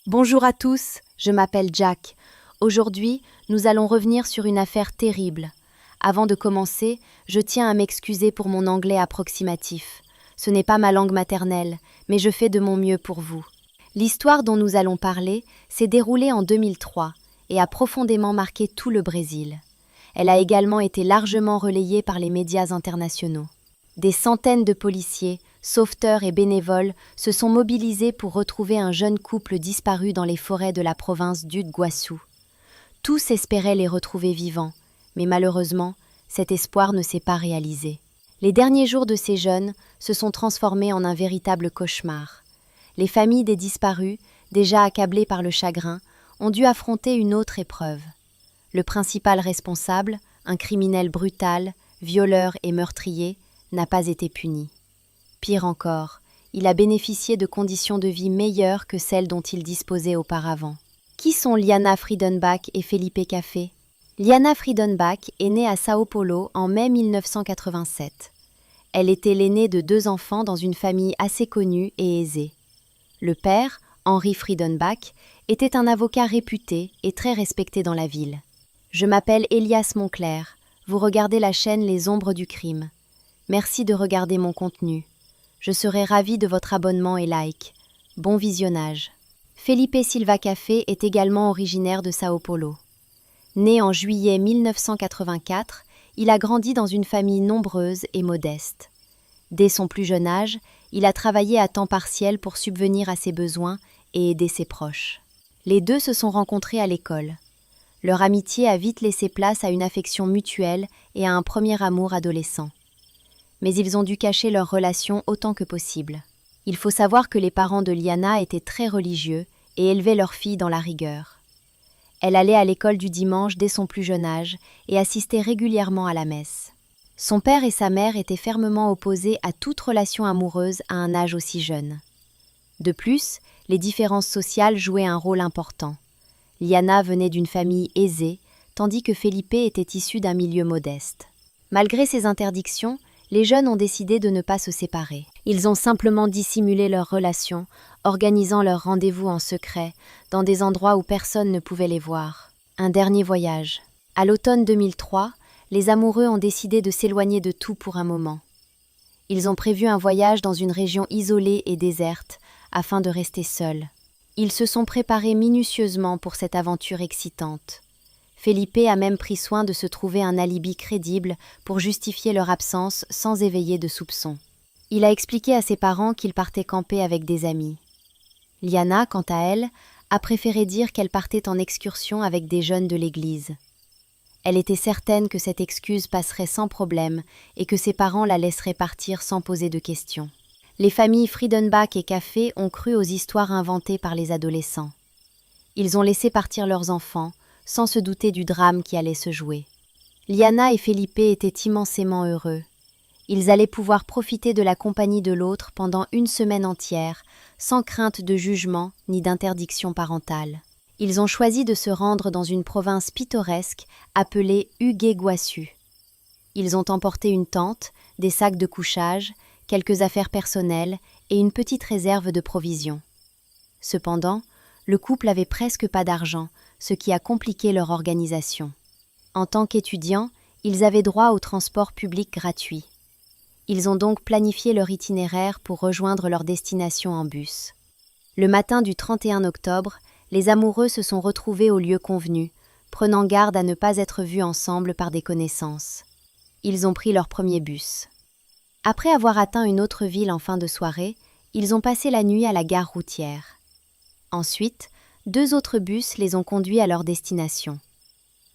Bonjour à tous, je m'appelle Jack. Aujourd'hui, nous allons revenir sur une affaire terrible. Avant de commencer, je tiens à m'excuser pour mon anglais approximatif. Ce n'est pas ma langue maternelle, mais je fais de mon mieux pour vous. L'histoire dont nous allons parler s'est déroulée en 2003 et a profondément marqué tout le Brésil. Elle a également été largement relayée par les médias internationaux. Des centaines de policiers, sauveteurs et bénévoles se sont mobilisés pour retrouver un jeune couple disparu dans les forêts de la province d'Iguaçu. Tous espéraient les retrouver vivants, mais malheureusement, cet espoir ne s'est pas réalisé. Les derniers jours de ces jeunes se sont transformés en un véritable cauchemar. Les familles des disparus, déjà accablées par le chagrin, ont dû affronter une autre épreuve. Le principal responsable, un criminel brutal, violeur et meurtrier, n'a pas été puni. Pire encore, il a bénéficié de conditions de vie meilleures que celles dont il disposait auparavant. Qui sont Liana Friedenbach et Felipe Café? Liana Friedenbach est née à São Paulo en mai 1987. Elle était l'aînée de 2 enfants dans une famille assez connue et aisée. Le père, Henri Friedenbach, était un avocat réputé et très respecté dans la ville. Je m'appelle Elias Monclerc. Vous regardez la chaîne Les Ombres du Crime. Merci de regarder mon contenu. Je serai ravie de votre abonnement et like. Bon visionnage. Felipe Silva Café est également originaire de São Paulo. Né en juillet 1984, il a grandi dans une famille nombreuse et modeste. Dès son plus jeune âge, il a travaillé à temps partiel pour subvenir à ses besoins et aider ses proches. Les deux se sont rencontrés à l'école. Leur amitié a vite laissé place à une affection mutuelle et à un premier amour adolescent. Mais ils ont dû cacher leur relation autant que possible. Il faut savoir que les parents de Liana étaient très religieux et élevaient leur fille dans la rigueur. Elle allait à l'école du dimanche dès son plus jeune âge et assistait régulièrement à la messe. Son père et sa mère étaient fermement opposés à toute relation amoureuse à un âge aussi jeune. De plus, les différences sociales jouaient un rôle important. Liana venait d'une famille aisée, tandis que Felipe était issu d'un milieu modeste. Malgré ces interdictions, les jeunes ont décidé de ne pas se séparer. Ils ont simplement dissimulé leur relation, organisant leurs rendez-vous en secret, dans des endroits où personne ne pouvait les voir. Un dernier voyage. À l'automne 2003, les amoureux ont décidé de s'éloigner de tout pour un moment. Ils ont prévu un voyage dans une région isolée et déserte, afin de rester seuls. Ils se sont préparés minutieusement pour cette aventure excitante. Felipe a même pris soin de se trouver un alibi crédible pour justifier leur absence sans éveiller de soupçons. Il a expliqué à ses parents qu'il partait camper avec des amis. Liana, quant à elle, a préféré dire qu'elle partait en excursion avec des jeunes de l'église. Elle était certaine que cette excuse passerait sans problème et que ses parents la laisseraient partir sans poser de questions. Les familles Friedenbach et Café ont cru aux histoires inventées par les adolescents. Ils ont laissé partir leurs enfants, sans se douter du drame qui allait se jouer. Liana et Felipe étaient immensément heureux. Ils allaient pouvoir profiter de la compagnie de l'autre pendant une semaine entière, sans crainte de jugement ni d'interdiction parentale. Ils ont choisi de se rendre dans une province pittoresque appelée Uguaçu. Ils ont emporté une tente, des sacs de couchage, quelques affaires personnelles et une petite réserve de provisions. Cependant, le couple avait presque pas d'argent, ce qui a compliqué leur organisation. En tant qu'étudiants, ils avaient droit au transport public gratuit. Ils ont donc planifié leur itinéraire pour rejoindre leur destination en bus. Le matin du 31 octobre, les amoureux se sont retrouvés au lieu convenu, prenant garde à ne pas être vus ensemble par des connaissances. Ils ont pris leur premier bus. Après avoir atteint une autre ville en fin de soirée, ils ont passé la nuit à la gare routière. Ensuite, 2 autres bus les ont conduits à leur destination.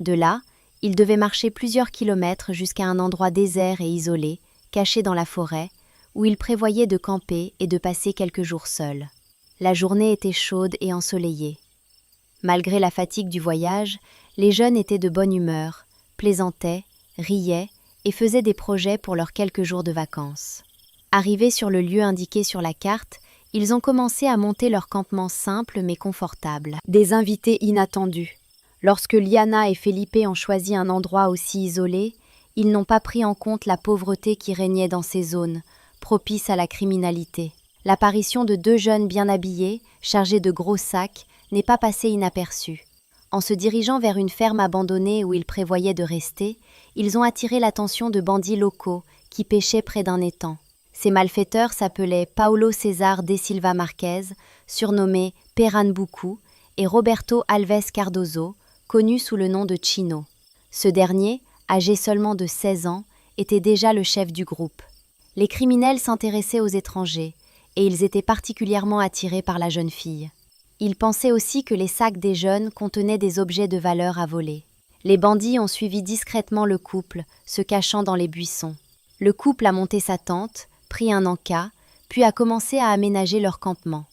De là, ils devaient marcher plusieurs kilomètres jusqu'à un endroit désert et isolé, caché dans la forêt, où ils prévoyaient de camper et de passer quelques jours seuls. La journée était chaude et ensoleillée. Malgré la fatigue du voyage, les jeunes étaient de bonne humeur, plaisantaient, riaient et faisaient des projets pour leurs quelques jours de vacances. Arrivés sur le lieu indiqué sur la carte, ils ont commencé à monter leur campement simple mais confortable. Des invités inattendus. Lorsque Liana et Felipe ont choisi un endroit aussi isolé, ils n'ont pas pris en compte la pauvreté qui régnait dans ces zones, propices à la criminalité. L'apparition de deux jeunes bien habillés, chargés de gros sacs, n'est pas passée inaperçue. En se dirigeant vers une ferme abandonnée où ils prévoyaient de rester, ils ont attiré l'attention de bandits locaux qui pêchaient près d'un étang. Ces malfaiteurs s'appelaient Paulo César de Silva Marquez, surnommé Pernambuco, et Roberto Alves Cardoso, connu sous le nom de Chino. Ce dernier, âgé seulement de 16 ans, était déjà le chef du groupe. Les criminels s'intéressaient aux étrangers, et ils étaient particulièrement attirés par la jeune fille. Ils pensaient aussi que les sacs des jeunes contenaient des objets de valeur à voler. Les bandits ont suivi discrètement le couple, se cachant dans les buissons. Le couple a monté sa tente, pris un en-cas, puis a commencé à aménager leur campement.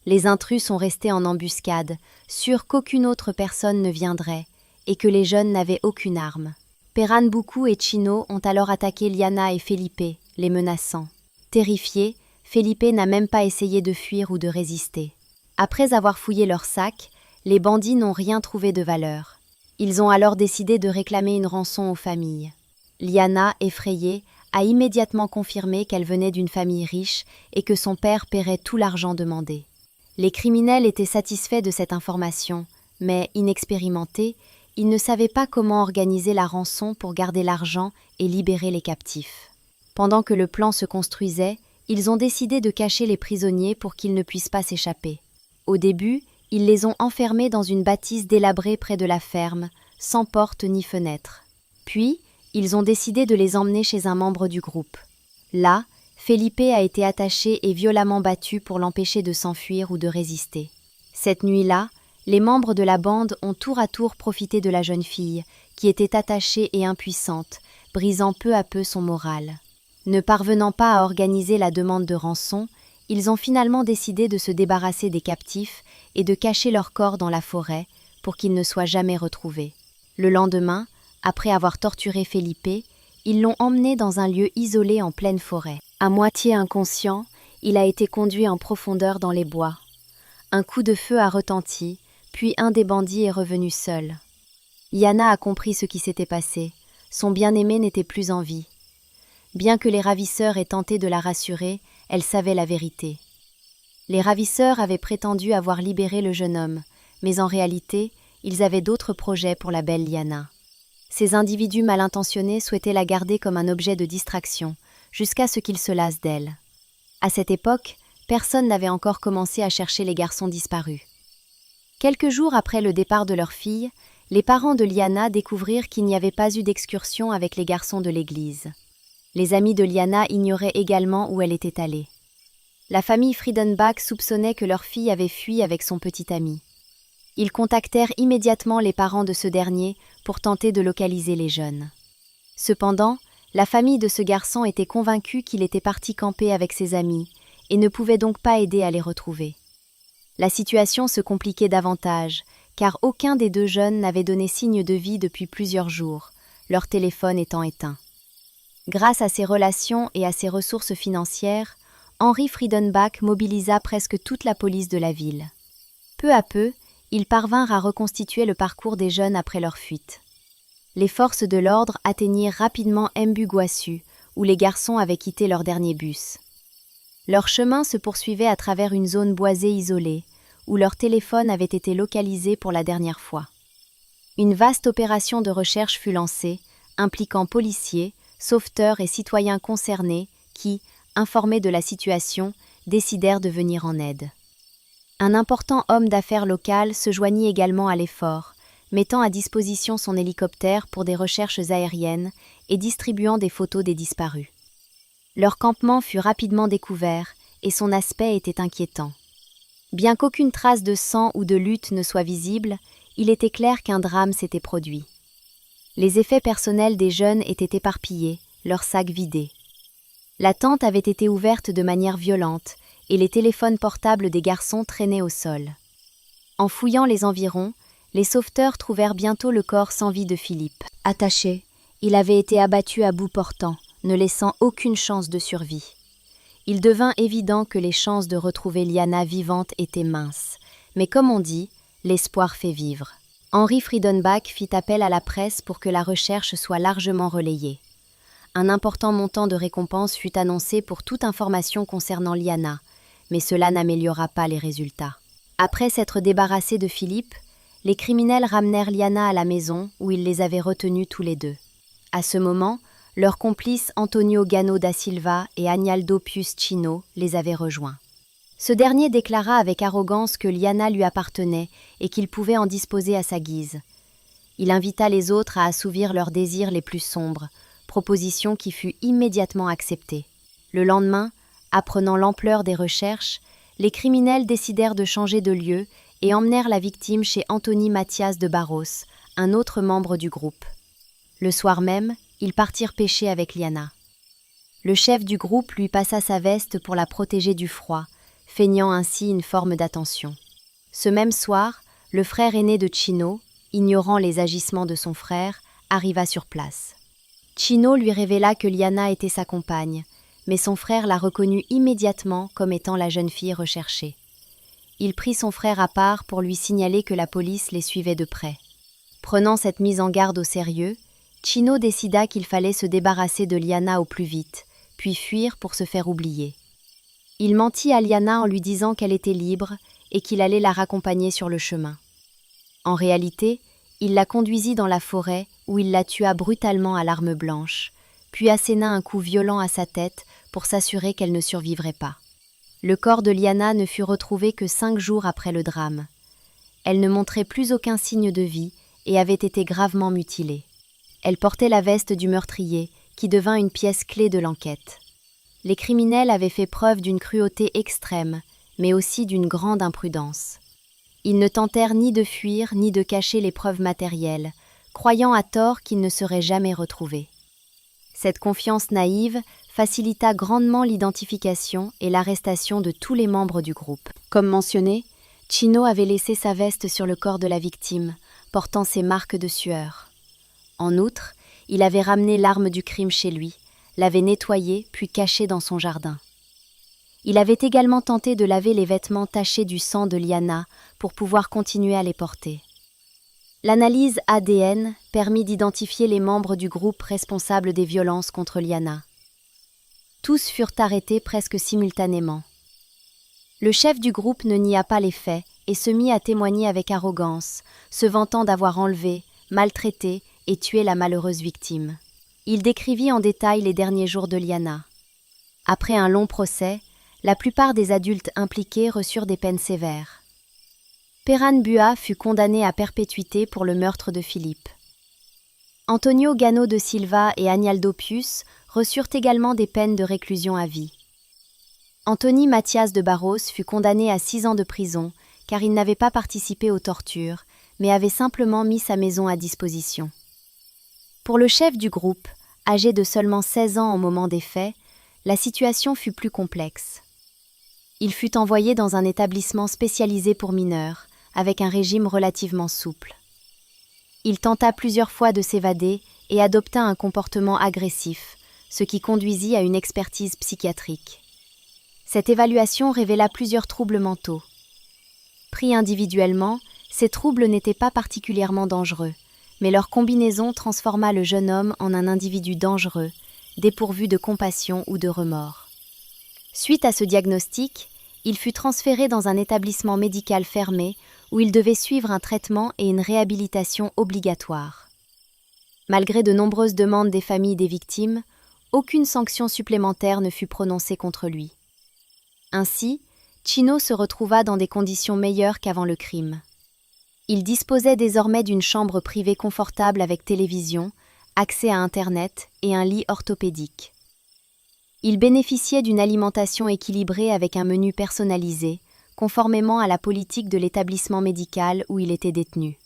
Les intrus sont restés en embuscade, sûrs qu'aucune autre personne ne viendrait, et que les jeunes n'avaient aucune arme. Pernambuco et Chino ont alors attaqué Liana et Felipe, les menaçant. Terrifié, Felipe n'a même pas essayé de fuir ou de résister. Après avoir fouillé leurs sacs, les bandits n'ont rien trouvé de valeur. Ils ont alors décidé de réclamer une rançon aux familles. Liana, effrayée, a immédiatement confirmé qu'elle venait d'une famille riche et que son père paierait tout l'argent demandé. Les criminels étaient satisfaits de cette information, mais inexpérimentés, ils ne savaient pas comment organiser la rançon pour garder l'argent et libérer les captifs. Pendant que le plan se construisait, ils ont décidé de cacher les prisonniers pour qu'ils ne puissent pas s'échapper. Au début, ils les ont enfermés dans une bâtisse délabrée près de la ferme, sans porte ni fenêtre. Puis, ils ont décidé de les emmener chez un membre du groupe. Là, Felipe a été attaché et violemment battu pour l'empêcher de s'enfuir ou de résister. Cette nuit-là, les membres de la bande ont tour à tour profité de la jeune fille, qui était attachée et impuissante, brisant peu à peu son moral. Ne parvenant pas à organiser la demande de rançon, ils ont finalement décidé de se débarrasser des captifs et de cacher leurs corps dans la forêt pour qu'ils ne soient jamais retrouvés. Le lendemain, après avoir torturé Felipe, ils l'ont emmené dans un lieu isolé en pleine forêt. À moitié inconscient, il a été conduit en profondeur dans les bois. Un coup de feu a retenti, puis un des bandits est revenu seul. Liana a compris ce qui s'était passé. Son bien-aimé n'était plus en vie. Bien que les ravisseurs aient tenté de la rassurer, elle savait la vérité. Les ravisseurs avaient prétendu avoir libéré le jeune homme, mais en réalité, ils avaient d'autres projets pour la belle Liana. Ces individus mal intentionnés souhaitaient la garder comme un objet de distraction, jusqu'à ce qu'ils se lassent d'elle. À cette époque, personne n'avait encore commencé à chercher les garçons disparus. Quelques jours après le départ de leur fille, les parents de Liana découvrirent qu'il n'y avait pas eu d'excursion avec les garçons de l'église. Les amis de Liana ignoraient également où elle était allée. La famille Friedenbach soupçonnait que leur fille avait fui avec son petit ami. Ils contactèrent immédiatement les parents de ce dernier pour tenter de localiser les jeunes. Cependant, la famille de ce garçon était convaincue qu'il était parti camper avec ses amis et ne pouvait donc pas aider à les retrouver. La situation se compliquait davantage, car aucun des deux jeunes n'avait donné signe de vie depuis plusieurs jours, leur téléphone étant éteint. Grâce à ses relations et à ses ressources financières, Henri Friedenbach mobilisa presque toute la police de la ville. Peu à peu, ils parvinrent à reconstituer le parcours des jeunes après leur fuite. Les forces de l'ordre atteignirent rapidement Mbuguassu, où les garçons avaient quitté leur dernier bus. Leur chemin se poursuivait à travers une zone boisée isolée, où leur téléphone avait été localisé pour la dernière fois. Une vaste opération de recherche fut lancée, impliquant policiers, sauveteurs et citoyens concernés qui, informés de la situation, décidèrent de venir en aide. Un important homme d'affaires local se joignit également à l'effort, mettant à disposition son hélicoptère pour des recherches aériennes et distribuant des photos des disparus. Leur campement fut rapidement découvert et son aspect était inquiétant. Bien qu'aucune trace de sang ou de lutte ne soit visible, il était clair qu'un drame s'était produit. Les effets personnels des jeunes étaient éparpillés, leurs sacs vidés. La tente avait été ouverte de manière violente et les téléphones portables des garçons traînaient au sol. En fouillant les environs, les sauveteurs trouvèrent bientôt le corps sans vie de Philippe. Attaché, il avait été abattu à bout portant, ne laissant aucune chance de survie. Il devint évident que les chances de retrouver Liana vivante étaient minces, mais comme on dit, l'espoir fait vivre. Henri Friedenbach fit appel à la presse pour que la recherche soit largement relayée. Un important montant de récompense fut annoncé pour toute information concernant Liana, mais cela n'améliora pas les résultats. Après s'être débarrassés de Philippe, les criminels ramenèrent Liana à la maison où ils les avaient retenus tous les deux. À ce moment, leurs complices Antonio Gano da Silva et Agnaldo Pius Chino les avaient rejoints. Ce dernier déclara avec arrogance que Liana lui appartenait et qu'il pouvait en disposer à sa guise. Il invita les autres à assouvir leurs désirs les plus sombres, proposition qui fut immédiatement acceptée. Le lendemain, apprenant l'ampleur des recherches, les criminels décidèrent de changer de lieu et emmenèrent la victime chez Anthony Mathias de Barros, un autre membre du groupe. Le soir même, ils partirent pêcher avec Liana. Le chef du groupe lui passa sa veste pour la protéger du froid, feignant ainsi une forme d'attention. Ce même soir, le frère aîné de Chino, ignorant les agissements de son frère, arriva sur place. Chino lui révéla que Liana était sa compagne, mais son frère la reconnut immédiatement comme étant la jeune fille recherchée. Il prit son frère à part pour lui signaler que la police les suivait de près. Prenant cette mise en garde au sérieux, Chino décida qu'il fallait se débarrasser de Liana au plus vite, puis fuir pour se faire oublier. Il mentit à Liana en lui disant qu'elle était libre et qu'il allait la raccompagner sur le chemin. En réalité, il la conduisit dans la forêt où il la tua brutalement à l'arme blanche, puis asséna un coup violent à sa tête pour s'assurer qu'elle ne survivrait pas. Le corps de Liana ne fut retrouvé que 5 jours après le drame. Elle ne montrait plus aucun signe de vie et avait été gravement mutilée. Elle portait la veste du meurtrier, qui devint une pièce clé de l'enquête. Les criminels avaient fait preuve d'une cruauté extrême, mais aussi d'une grande imprudence. Ils ne tentèrent ni de fuir ni de cacher les preuves matérielles, croyant à tort qu'ils ne seraient jamais retrouvés. Cette confiance naïve facilita grandement l'identification et l'arrestation de tous les membres du groupe. Comme mentionné, Chino avait laissé sa veste sur le corps de la victime, portant ses marques de sueur. En outre, il avait ramené l'arme du crime chez lui, l'avait nettoyée puis cachée dans son jardin. Il avait également tenté de laver les vêtements tachés du sang de Liana pour pouvoir continuer à les porter. L'analyse ADN permit d'identifier les membres du groupe responsable des violences contre Liana. Tous furent arrêtés presque simultanément. Le chef du groupe ne nia pas les faits et se mit à témoigner avec arrogance, se vantant d'avoir enlevé, maltraité et tué la malheureuse victime. Il décrivit en détail les derniers jours de Liana. Après un long procès, la plupart des adultes impliqués reçurent des peines sévères. Peran Bua fut condamné à perpétuité pour le meurtre de Philippe. Antonio Gano de Silva et Agnaldo Pius reçurent également des peines de réclusion à vie. Anthony Mathias de Barros fut condamné à 6 ans de prison car il n'avait pas participé aux tortures, mais avait simplement mis sa maison à disposition. Pour le chef du groupe, âgé de seulement 16 ans au moment des faits, la situation fut plus complexe. Il fut envoyé dans un établissement spécialisé pour mineurs, avec un régime relativement souple. Il tenta plusieurs fois de s'évader et adopta un comportement agressif, ce qui conduisit à une expertise psychiatrique. Cette évaluation révéla plusieurs troubles mentaux. Pris individuellement, ces troubles n'étaient pas particulièrement dangereux, mais leur combinaison transforma le jeune homme en un individu dangereux, dépourvu de compassion ou de remords. Suite à ce diagnostic, il fut transféré dans un établissement médical fermé où il devait suivre un traitement et une réhabilitation obligatoires. Malgré de nombreuses demandes des familles des victimes, aucune sanction supplémentaire ne fut prononcée contre lui. Ainsi, Chino se retrouva dans des conditions meilleures qu'avant le crime. Il disposait désormais d'une chambre privée confortable avec télévision, accès à Internet et un lit orthopédique. Il bénéficiait d'une alimentation équilibrée avec un menu personnalisé, conformément à la politique de l'établissement médical où il était détenu.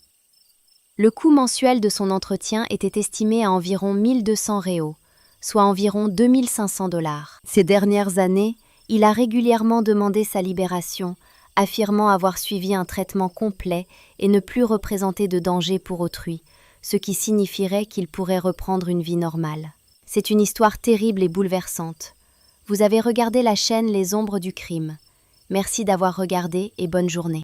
Le coût mensuel de son entretien était estimé à environ 1200 réaux, soit environ 2500 $. Ces dernières années, il a régulièrement demandé sa libération, affirmant avoir suivi un traitement complet et ne plus représenter de danger pour autrui, ce qui signifierait qu'il pourrait reprendre une vie normale. C'est une histoire terrible et bouleversante. Vous avez regardé la chaîne Les Ombres du Crime. Merci d'avoir regardé et bonne journée.